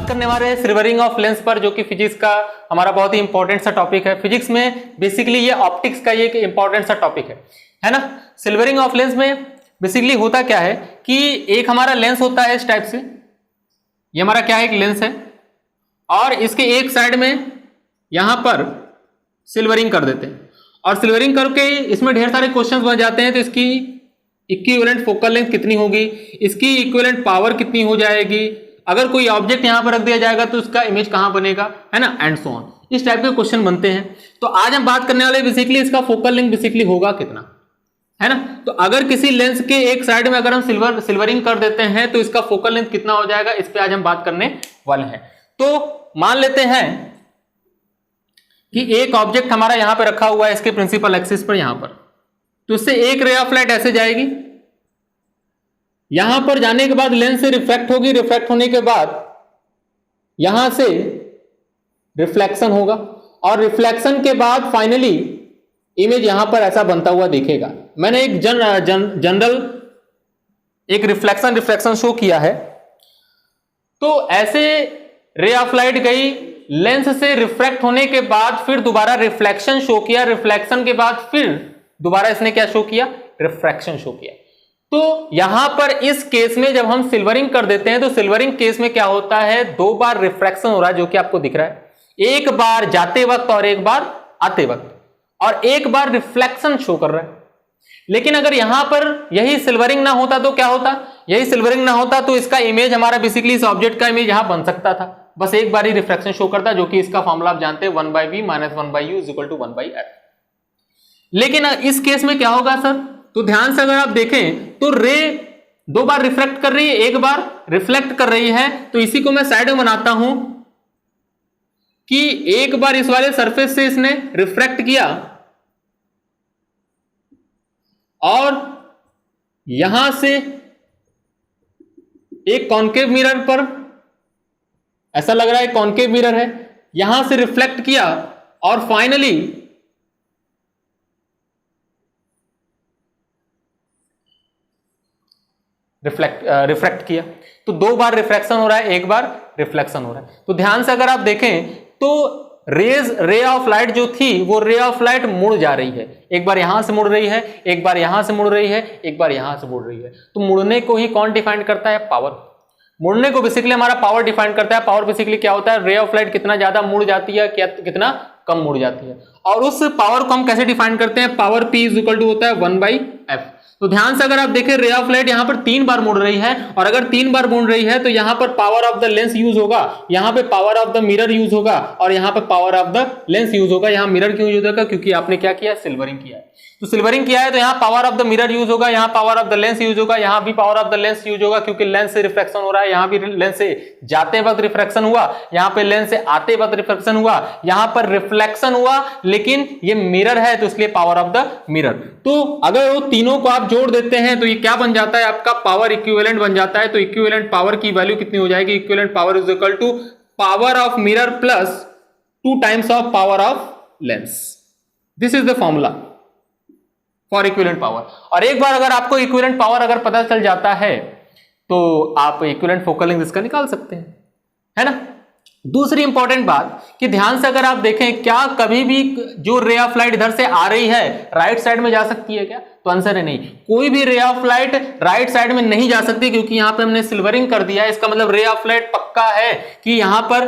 बात करने वाले हैं सिल्वरिंग ऑफ लेंस पर, जो कि फिजिक्स का हमारा बहुत ही इंपॉर्टेंट सा टॉपिक है। फिजिक्स में बेसिकली ये ऑप्टिक्स का ये एक इंपॉर्टेंट सा टॉपिक है ना। सिल्वरिंग ऑफ लेंस में बेसिकली होता क्या है कि एक हमारा लेंस होता है इस टाइप से, ये हमारा क्या है, एक लेंस है, और इसके एक साइड में यहां पर सिल्वरिंग कर देते हैं, और सिल्वरिंग करके इसमें ढेर सारे क्वेश्चंस बन जाते हैं। तो इसकी इक्विवेलेंट फोकल लेंथ कितनी होगी, इसकी इक्विवेलेंट पावर कितनी हो जाएगी, अगर कोई ऑब्जेक्ट यहां पर रख दिया जाएगा तो उसका इमेज कहां बनेगा, है ना, एंड सो ऑन। इस टाइप के क्वेश्चन बनते हैं। तो आज हम बात करने वाले बेसिकली इसका फोकल लेंथ बेसिकली होगा कितना, है ना। तो अगर किसी लेंस के एक साइड में अगर हम सिल्वरिंग कर देते हैं तो इसका फोकल लेंथ कितना हो जाएगा, इस पे आज हम बात करने वाले हैं। तो मान लेते हैं कि एक ऑब्जेक्ट हमारा यहां पे रखा हुआ है इसके प्रिंसिपल एक्सिस पर, यहां पर, तो इससे एक रे ऑफ लाइट ऐसे जाएगी, यहां पर जाने के बाद लेंस से रिफ्रैक्ट होगी, रिफ्रैक्ट होने के बाद यहां से रिफ्लेक्शन होगा, और रिफ्लेक्शन के बाद फाइनली इमेज यहां पर ऐसा बनता हुआ दिखेगा। मैंने एक जनरल एक रिफ्लेक्शन शो किया है। तो ऐसे रे ऑफ लाइट गई, लेंस से रिफ्रैक्ट होने के बाद फिर दोबारा रिफ्लेक्शन शो किया, रिफ्लेक्शन के बाद फिर दोबारा इसने क्या शो किया, रिफ्रैक्शन शो किया। तो यहां पर इस केस में जब हम सिल्वरिंग कर देते हैं तो सिल्वरिंग केस में क्या होता है, दो बार रिफ्रैक्शन हो रहा है, जो कि आपको दिख रहा है, एक बार जाते वक्त और एक बार आते वक्त, और एक बार रिफ्लेक्शन शो कर रहा है। लेकिन अगर यहां पर यही सिल्वरिंग ना होता तो क्या होता, यही सिल्वरिंग ना होता तो इसका इमेज हमारा बेसिकली इस ऑब्जेक्ट का इमेज यहां बन सकता था, बस एक बार ही रिफ्रैक्शन शो करता, जो कि इसका फॉर्मूला आप जानते हैं 1/v - 1/u = 1/f। लेकिन इस केस में क्या होगा सर, तो ध्यान से अगर आप देखें तो रे दो बार रिफ्रैक्ट कर रही है, एक बार रिफ्लेक्ट कर रही है। तो इसी को मैं साइड में बनाता हूं कि एक बार इस वाले सरफेस से इसने रिफ्रैक्ट किया, और यहां से एक कॉन्केव मिरर पर, ऐसा लग रहा है कॉन्केव मिरर है, यहां से रिफ्लेक्ट किया, और फाइनली रिफ्रैक्ट किया। तो दो बार रिफ्रैक्शन हो रहा है, एक बार रिफ्लेक्शन हो रहा है। तो ध्यान से अगर आप देखें तो रे ऑफ लाइट जो थी वो रे ऑफ लाइट मुड़ जा रही है, एक बार यहां से मुड़ रही है, एक बार यहां से मुड़ रही है, एक बार यहां से मुड़ रही है। तो मुड़ने को ही कौन डिफाइन करता है, पावर। मुड़ने को बेसिकली हमारा पावर डिफाइन करता है। पावर बेसिकली क्या होता है, रे ऑफ लाइट कितना ज्यादा मुड़ जाती है, कितना कम मुड़ जाती है, और उस पावर को हम कैसे डिफाइन करते हैं, पावर P = होता है 1/f। तो ध्यान से अगर आप देखें रे ऑफ लाइट यहां पर 3 बार मुड़ रही है, और अगर 3 बार मुड़ रही है तो यहां पर power of the lens use होगा, यहां पे power of the mirror use होगा, और यहां पे power of the lens use होगा। यहां मिरर क्यों यूज होगा, क्योंकि आपने क्या किया, सिल्वरिंग किया है। तो सिल्वरिंग किया है तो यहां power of the mirror use होगा, यहां power of the lens use होगा, यहां भी power of the lens use होगा, क्योंकि लेंस से रिफ्लेक्शन हो रहा है, यहां भी लेंस से जाते वक्त रिफ्लेक्शन हुआ, यहां पे लेंस से आते वक्त रिफ्लेक्शन हुआ, यहां पर रिफ्लेक्शन हुआ, लेकिन ये मिरर है तो इसलिए पावर ऑफ द मिरर। तो अगर वो तीनों को आप जोड़ देते हैं तो ये क्या बन जाता है, आपका पावर इक्विवेलेंट बन जाता है। तो इक्विवेलेंट पावर की वैल्यू कितनी हो जाएगी, equivalent power = power of mirror plus 2 times of power of lens. This is the formula for equivalent power. और एक बार अगर आपको इक्विवेलेंट पावर अगर पता चल जाता है तो आप इक्विवेलेंट फोकल लेंथ इसका निकाल सकते हैं, है ना। दूसरी इंपॉर्टेंट बात कि ध्यान से अगर आप देखें, क्या कभी भी जो रे ऑफ लाइट इधर से आ रही है राइट साइड में जा सकती है क्या, तो आंसर है नहीं। कोई भी ray of light right side में नहीं जा सकती, क्योंकि यहां पे हमने सिल्वरिंग कर दिया है। इसका मतलब रे ऑफ लाइट पक्का है कि यहां पर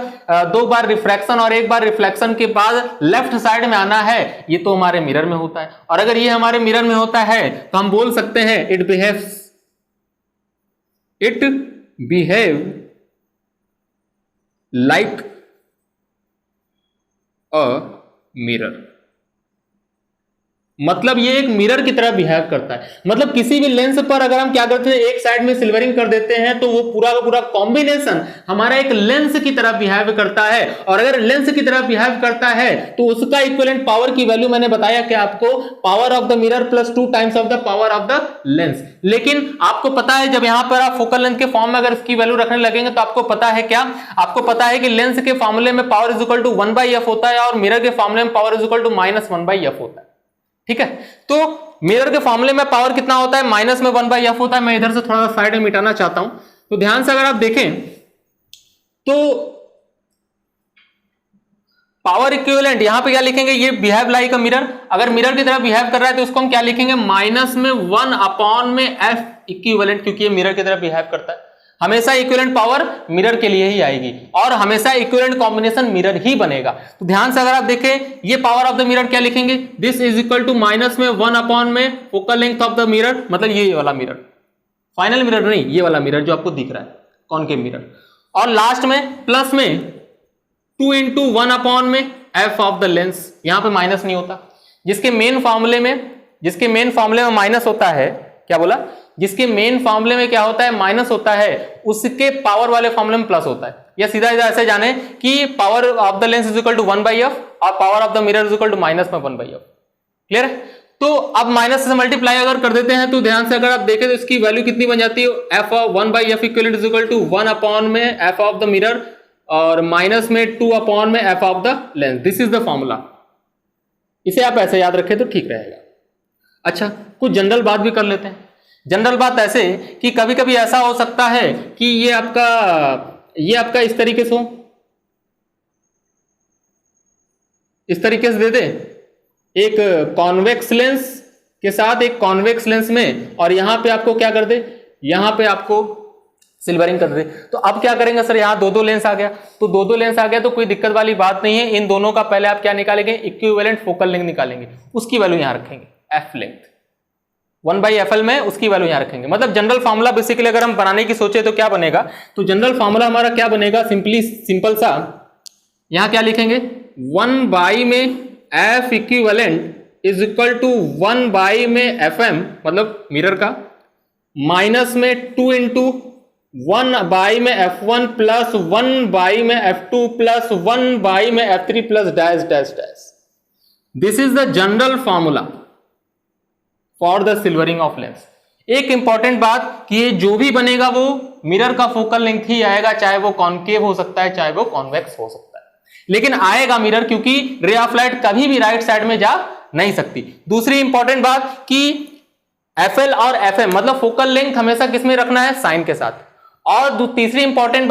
2 बार रिफ्रैक्शन और 1 बार रिफ्लेक्शन के बाद लेफ्ट साइड में आना है। ये तो हमारे मिरर में होता है, और अगर ये हमारे मिरर में होता है तो हम बोल सकते हैं it behave like a mirror। मतलब ये एक मिरर की तरह बिहेव करता है। मतलब किसी भी लेंस पर अगर हम क्या करते हैं, एक साइड में सिल्वरिंग कर देते हैं तो वो पूरा का पूरा कॉम्बिनेशन हमारा एक लेंस की तरह बिहेव करता है, और अगर लेंस की तरह बिहेव करता है तो उसका इक्विवेलेंट पावर की वैल्यू मैंने बताया कि आपको power of the mirror plus 2 times of the power of the lens. लेकिन आपको पता है जब यहां पर आप फोकल लेंथ के फॉर्म में अगर इसकी वैल्यू रखने लगेंगे तो आपको पता है क्या, आपको पता है कि लेंस के फॉर्मूले में पावर = 1/f होता है, और मिरर के फॉर्मूले में पावर = -1/f होता है। ठीक है, तो मिरर के फॉर्मूले में पावर कितना होता है, माइनस में 1/f होता है। मैं इधर से थोड़ा सा साइड में मिटाना चाहता हूं। तो ध्यान से अगर आप देखें तो पावर इक्विवेलेंट यहां पे क्या लिखेंगे, ये बिहेव लाइक अ मिरर, अगर मिरर की तरह बिहेव कर रहा है तो उसको हम क्या लिखेंगे, माइनस में 1 अपॉन में एफ इक्विवेलेंट, क्योंकि ये मिरर की तरह बिहेव करता है। हमेशा इक्विवेलेंट पावर मिरर के लिए ही आएगी और हमेशा इक्विवेलेंट कॉम्बिनेशन मिरर ही बनेगा। तो ध्यान से अगर आप देखें, ये पावर ऑफ द मिरर क्या लिखेंगे, this is equal to minus में 1 अपॉन में focal length of the mirror, मतलब ये वाला मिरर, फाइनल मिरर नहीं, ये वाला मिरर जो आपको दिख रहा है, कॉनकेव मिरर, और लास्ट में प्लस में 2 इंटू 1 अपॉन में एफ ऑफ द लेंस, यहां पे माइनस नहीं होता, जिसके मेन फॉर्मूले में माइनस होता है, क्या बोला, जिसके मेन फॉर्मूले में क्या होता है, माइनस होता है, उसके पावर वाले फॉर्मूले में प्लस होता है। या सीधा सीधा ऐसे जाने कि power of the lens is equal to 1 by F और power of the mirror is equal to minus में 1 बाई एफ। क्लियर है? तो अब माइनस से मल्टीप्लाई अगर कर देते हैं तो ध्यान से अगर आप देखें तो इसकी वैल्यू कितनी बन जाती है, F of 1 by F equal is equal to 1 upon में एफ ऑफ द मिरर और माइनस में 2 अपॉन में F of the lens. This is the formula. इसे आप ऐसे याद रखें तो ठीक रहेगा। अच्छा, कुछ जनरल बात भी कर लेते हैं। जनरल बात ऐसे कि कभी कभी ऐसा हो सकता है कि ये आपका इस तरीके से हो, इस तरीके से दे दे, एक कॉन्वेक्स लेंस के साथ एक कॉन्वेक्स लेंस में, और यहां पे आपको क्या कर दे, यहां पे आपको सिल्वरिंग कर दे। तो अब क्या करेंगे सर, यहां दो लेंस आ गया, तो दो लेंस आ गया तो कोई दिक्कत वाली बात नहीं है। इन दोनों का पहले आप क्या निकालेंगे, इक्विवेलेंट फोकल लेंथ निकालेंगे, उसकी वैल्यू यहां रखेंगे, F length 1 by F L में, उसकी वैल्यू यहां रखेंगे। मतलब जनरल फॉर्मूला बेसिकली अगर हम बनाने की सोचे तो क्या बनेगा, तो जनरल फॉर्मूला हमारा क्या बनेगा, सिंपल सा, यहां क्या लिखेंगे, 1 बाई में F equivalent is equal to 1 by में एफ एम, मतलब मिरर का, माइनस में 2 इंटू 1 बाई में F1 प्लस 1 बाई में F2 प्लस 1 बाई में F3 plus dash dash dash. This is the general formula for the silvering of lens. एक important बात कि ये जो भी बनेगा वो मिरर का फोकल लेंथ ही आएगा, चाहे वो कॉनकेव हो सकता है चाहे वो कॉन्वेक्स हो सकता है, लेकिन आएगा मिरर, क्योंकि रे ऑफ लाइट कभी भी राइट साइड में जा नहीं सकती। दूसरी इंपॉर्टेंट बात कि एफएल और एफएम मतलब फोकल लेंथ हमेशा किसमें रखना है, साइन के साथ। और तीसरी इंपॉर्टेंट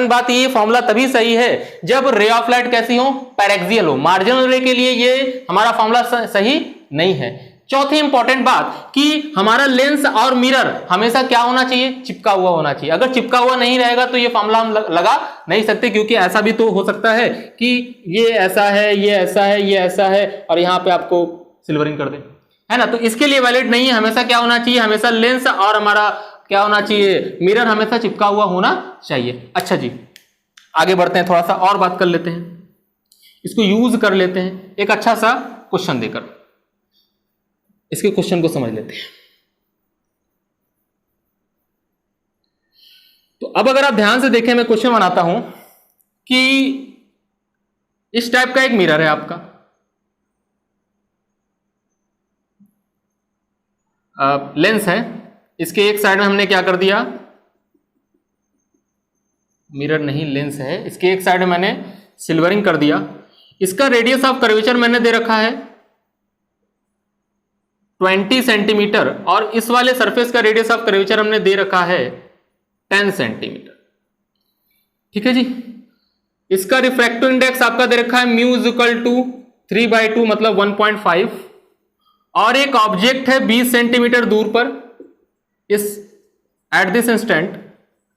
बात, ये फॉर्मूला तभी सही है जब रे ऑफ लाइट कैसी हो, पैरेक्सियल हो। मार्जिनल रे के लिए ये हमारा फॉर्मूला सही नहीं है। चौथी इंपॉर्टेंट बात कि हमारा लेंस और मिरर हमेशा क्या होना चाहिए, चिपका हुआ होना चाहिए। अगर चिपका हुआ नहीं रहेगा तो ये फॉर्मूला हम लगा नहीं सकते, क्योंकि ऐसा भी तो हो सकता है कि ये ऐसा है, ये ऐसा है, ये ऐसा है, और यहां पे आपको सिल्वरिंग कर दे, है ना। तो इसके लिए वैलिड नहीं है। हमेशा क्या होना चाहिए, हमेशा लेंस और हमारा क्या होना चाहिए, मिरर हमेशा चिपका हुआ होना चाहिए। अच्छा जी, आगे बढ़ते हैं, थोड़ा सा और बात कर लेते हैं, इसको यूज कर लेते हैं एक अच्छा सा क्वेश्चन देकर। इसके क्वेश्चन को समझ लेते हैं। तो अब अगर आप ध्यान से देखें, मैं क्वेश्चन बनाता हूं कि इस टाइप का एक मिरर है आपका, लेंस है, इसके एक साइड में हमने क्या कर दिया, मिरर नहीं लेंस है, इसके एक साइड में मैंने सिल्वरिंग कर दिया। इसका रेडियस ऑफ कर्वेचर मैंने दे रखा है 20 सेंटीमीटर, और इस वाले सरफेस का रेडियस ऑफ कर्वेचर हमने दे रखा है 10 सेंटीमीटर। ठीक है जी। इसका रिफ्रैक्टिव इंडेक्स आपका दे रखा है म्यू इज इक्वल टू 3/2 मतलब 1.5, और एक ऑब्जेक्ट है 20 सेंटीमीटर दूर पर, इस एट दिस इंस्टेंट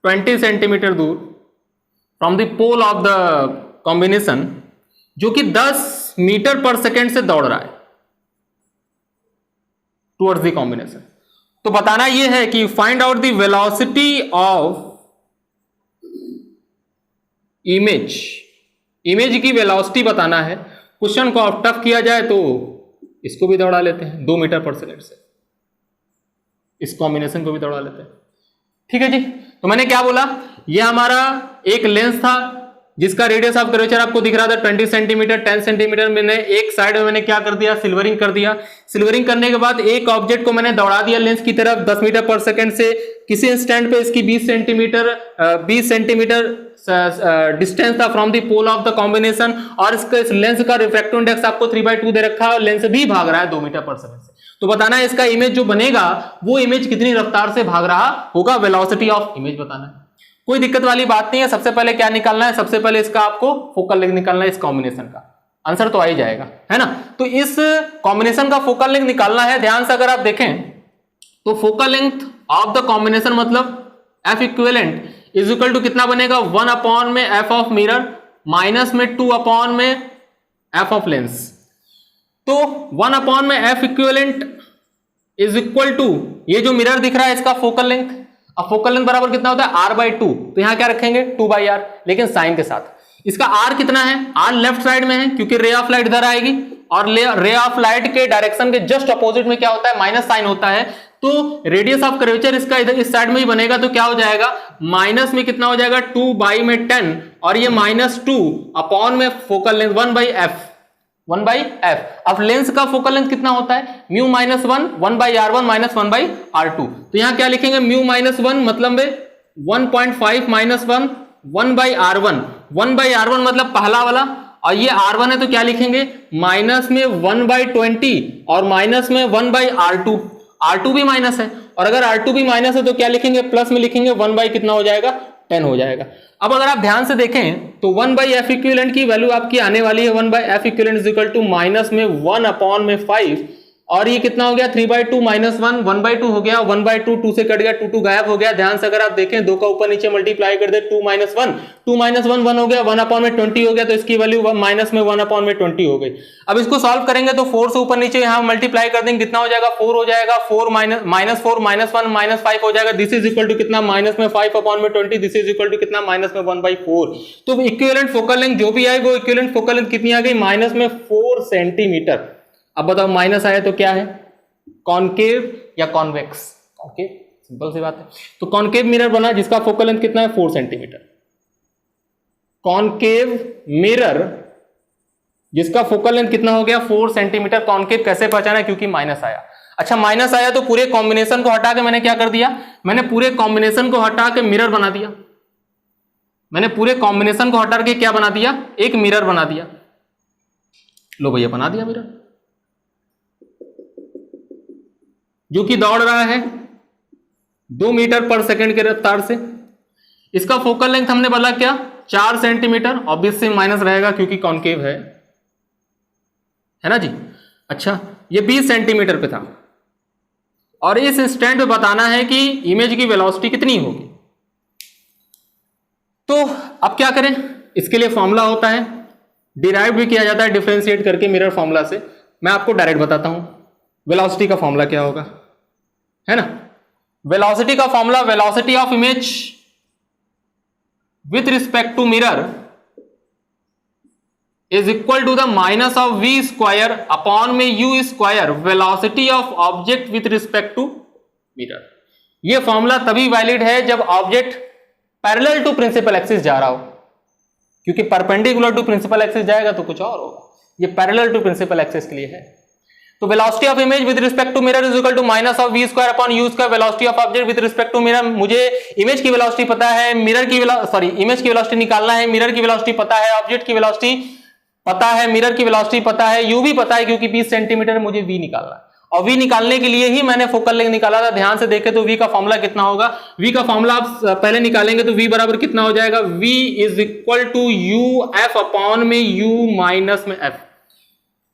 20 सेंटीमीटर दूर from the pole of the combination, जो कि 10 मीटर पर सेकेंड से दौड़ रहा है टुवर्ड्स द कॉम्बिनेशन। तो बताना यह है कि find out the velocity of image की वेलोसिटी बताना है। क्वेश्चन को अब टफ किया जाए तो इसको भी दौड़ा लेते हैं 2 मीटर पर सेकेंड से, इस कॉम्बिनेशन को भी दौड़ा लेते हैं। ठीक है जी। तो मैंने क्या बोला, यह हमारा एक लेंस था जिसका रेडियस ऑफ कर्वेचर आपको दिख रहा था 20 सेंटीमीटर 10 सेंटीमीटर। मैंने एक साइड में मैंने क्या कर दिया, सिल्वरिंग कर दिया। सिल्वरिंग करने के बाद एक ऑब्जेक्ट को मैंने दौड़ा दिया लेंस की तरफ 10 मीटर पर सेकंड से। किसी इंस्टेंट पे इसकी 20 सेंटीमीटर डिस्टेंस था from the pole of the combination, और इसका इस लेंस का रिफ्रैक्टिव इंडेक्स आपको 3/2 दे रखा है, और लेंस भी भाग रहा है 2 मीटर पर सेकंड से। तो बताना है इसका इमेज जो बनेगा वो इमेज कितनी रफ्तार से भाग रहा होगा, वेलोसिटी ऑफ इमेज बताना है। कोई दिक्कत वाली बात नहीं है। सबसे पहले क्या निकालना है, सबसे पहले इसका आपको फोकल लेंथ निकालना है, इस कॉम्बिनेशन का आंसर तो आ ही जाएगा, है ना। तो इस कॉम्बिनेशन का फोकल लेंथ निकालना है। ध्यान से अगर आप देखें तो focal length of the combination मतलब F equivalent is equal to कितना बनेगा, 1 अपॉन में एफ ऑफ मिरर माइनस में 2 अपॉन में एफ ऑफ लेंस। तो 1 अपॉन में F equivalent is equal to ये जो मिरर दिख रहा है इसका फोकल लेंथ। अब फोकल लेंथ बराबर कितना होता है, r/2। तो यहां क्या रखेंगे 2/r, लेकिन साइन के साथ। इसका r कितना है, r लेफ्ट साइड में है क्योंकि रे ऑफ लाइट इधर आएगी, और रे ऑफ लाइट के डायरेक्शन के जस्ट अपोजिट में क्या होता है, माइनस साइन होता है। तो रेडियस ऑफ कर्वेचर इसका इधर इस साइड में ही बनेगा। तो क्या हो जाएगा, माइनस में कितना हो जाएगा 2/10, और ये -2 अपॉन में फोकल लेंथ 1/f। अब लेंस का फोकल लेंथ कितना होता है, म्यू -1 1/r1 माइनस 1/r2। तो यहां क्या लिखेंगे, म्यू -1 मतलब में 1.5 -1 1/r1। 1/r1 मतलब पहला वाला, और ये r1 है तो क्या लिखेंगे, माइनस में 1/20 और माइनस में 1/r2। r2 भी माइनस है, और अगर r2 भी माइनस है तो क्या लिखेंगे, प्लस में लिखेंगे 1 कितना हो जाएगा 10 हो जाएगा। अब अगर आप ध्यान से देखें तो 1/f इक्विवेलेंट की वैल्यू आपकी आने वाली है 1/f equivalent is equal to minus में 1 अपॉन में 5, और ये कितना हो गया 3/2 माइनस 1 1/2 हो गया, 1/2 2 से कट गया, 2 गायब हो गया। ध्यान से अगर आप देखें 2 का ऊपर नीचे मल्टीप्लाई कर दे 2 - 1 2 - 1 1 हो गया, 1 अपॉन में 20 हो गया, तो इसकी वैल्यू माइनस में 1 अपॉन में 20 हो गई। अब इसको सॉल्व करेंगे तो 4 से ऊपर नीचे यहां मल्टीप्लाई कर देंगे, कितना हो जाएगा 4 हो जाएगा, 4 माइनस 4 -1 -5 हो जाएगा। दिस इज इक्वल टू कितना, माइनस में 5 अपॉन में 20, दिस इज इक्वल टू कितना, माइनस में 1/4। तो इक्विवेलेंट फोकल लेंथ जो भी आए वो इक्विवेलेंट फोकल लेंथ कितनी आ गई, माइनस में 4 सेंटीमीटर। अब बताओ माइनस आया तो क्या है, कॉनकेव या कॉन्वेक्स, कॉनकेव, सिंपल सी बात है। तो कॉनकेव मिरर बना जिसका फोकल लेंथ कितना है 4 सेंटीमीटर। कॉनकेव मिरर जिसका फोकल लेंथ कितना हो गया 4 सेंटीमीटर। कॉनकेव कैसे पहचाना, क्योंकि माइनस आया। अच्छा माइनस आया तो पूरे कॉम्बिनेशन को हटा के मैंने क्या कर दिया, मैंने पूरे कॉम्बिनेशन को हटा के मिरर बना दिया। मैंने पूरे कॉम्बिनेशन को हटा के क्या बना दिया, एक मिरर बना दिया। लो भैया बना दिया मिरर, जो कि दौड़ रहा है 2 मीटर पर सेकंड के रफ्तार से। इसका फोकल लेंथ हमने बोला क्या 4 सेंटीमीटर, ऑब्वियस से माइनस रहेगा क्योंकि कॉनकेव है ना जी। अच्छा ये 20 सेंटीमीटर पे था, और इस इंस्टेंट पे बताना है कि इमेज की वेलोसिटी कितनी होगी। तो अब क्या करें, इसके लिए फॉर्मूला होता है, डिराइव भी किया जाता है डिफरेंशिएट करके मिरर फॉर्मूला से। मैं आपको डायरेक्ट बताता हूं वेलोसिटी का फॉर्मूला क्या होगा, है ना। वेलोसिटी का formula, velocity of image with respect to mirror is equal to the minus of v square upon में u square velocity of object with respect to mirror. यह फॉर्मूला तभी वैलिड है जब object parallel to principal axis जा रहा हो, क्योंकि perpendicular to principal axis जाएगा तो कुछ और होगा। ये पैरेलल टू प्रिंसिपल एक्सिस के लिए है। तो velocity of image with respect to mirror is equal to minus of v square upon u square velocity of object with respect to mirror. मुझे इमेज की वेलोसिटी पता है, मिरर की image की वेलोसिटी निकालना है, मिरर की वेलोसिटी पता है, ऑब्जेक्ट की वेलोसिटी पता है, मिरर की वेलोसिटी पता है, u भी पता है क्योंकि 20 सेंटीमीटर मुझे v निकालना है, और v निकालने के लिए ही मैंने फोकल लेंथ निकाला था। ध्यान से देखें तो v का फॉर्मूला कितना होगा, v का फॉर्मूला आप पहले निकालेंगे तो v बराबर कितना हो जाएगा, v is equal to u f upon में u माइनस में f।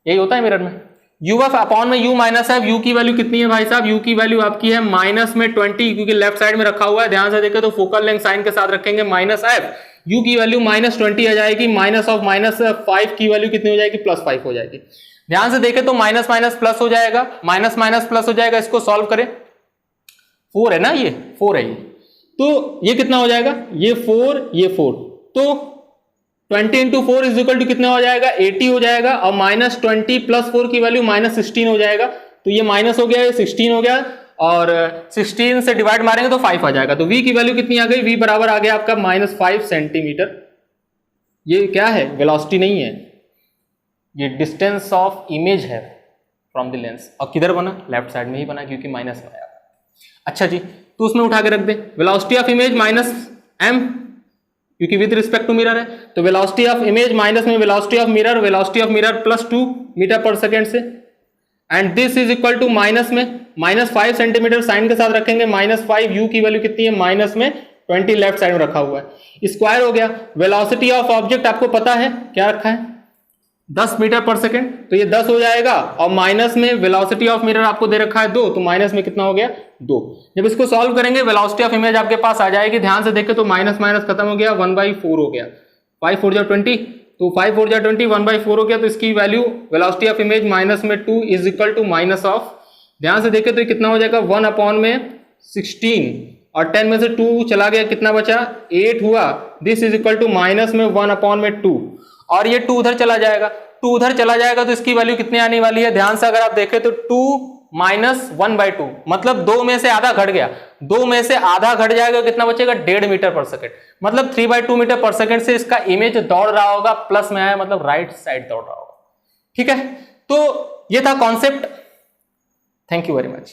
यही होता है मिरर में, u f अपॉन में u माइनस f। u की वैल्यू कितनी है भाई साहब, u की वैल्यू आपकी है माइनस में 20, क्योंकि लेफ्ट साइड में रखा हुआ है। ध्यान से देखें तो फोकल लेंथ साइन के साथ रखेंगे माइनस f, u की वैल्यू -20 आ जाएगी, माइनस ऑफ -5 की वैल्यू कितनी हो जाएगी, +5 हो जाएगी। ध्यान से देखें तो माइनस माइनस प्लस हो जाएगा, माइनस माइनस प्लस हो जाएगा। इसको सॉल्व करें, 4 है ना, ये 4 है ये, तो ये कितना हो जाएगा, ये 4 ये 4, तो 20 इंटू 4 इज इक्वल टू कितना हो जाएगा 80 हो जाएगा, और -20 + 4 की वैल्यू -16 हो जाएगा। तो ये माइनस हो गया, ये 16 हो गया, और 16 से डिवाइड मारेंगे तो 5 आ जाएगा। तो v की वैल्यू कितनी आ गई, v बराबर आ गया आपका -5 सेंटीमीटर। ये क्या है, वेलोसिटी नहीं है, ये डिस्टेंस ऑफ इमेज है फ्रॉम द लेंस। और किधर बना, लेफ्ट साइड में ही बना क्योंकि माइनस में आया। अच्छा जी, तो उसमें उठा के रख दे, वेलोसिटी ऑफ इमेज -m, क्योंकि विद रिस्पेक्ट टू मिरर है, तो वेलोसिटी ऑफ इमेज माइनस में velocity of mirror +2 metre per second से, and this is equal to minus में -5 सेंटीमीटर साइन के साथ रखेंगे, -5, u की वैल्यू कितनी है, माइनस में 20 लेफ्ट साइड में रखा हुआ है, स्क्वायर हो गया। वेलोसिटी ऑफ ऑब्जेक्ट आपको पता है क्या रखा है, 10 मीटर पर सेकेंड, तो ये 10 हो जाएगा, और माइनस में वेलोसिटी ऑफ मिरर आपको दे रखा है 2, तो माइनस में कितना हो गया 2। जब इसको सॉल्व करेंगे वेलोसिटी ऑफ इमेज आपके पास आ जाएगी, ध्यान से देखें तो माइनस माइनस खत्म हो गया, 1/4 हो गया, 5 4 जा 20, तो 5 4 जा 20, 1/4 हो गया, तो इसकी value velocity of image minus में 2 is equal to minus of, ध्यान से देखें तो ये कितना हो जाएगा 1/16, और 10 में से 2 चला गया, कितना बचा 8 हुआ, this is equal to minus में 1/2, और ये 2 उधर चला जाएगा, 2 उधर चला जाएगा, तो इसकी वैल्यू कितनी आने वाली है, ध्यान से अगर आप देखें तो 2 माइनस 1/2, मतलब 2 में से आधा घट गया, 2 में से आधा घट जाएगा, कितना बचेगा 1.5 मीटर पर सेकेंड, मतलब 3/2 मीटर पर सेकेंड से इसका इमेज दौड़ रहा होगा, प्लस में आया मतलब राइट साइड दौड़ रहा होगा। ठीक है, तो ये था concept. Thank you very much.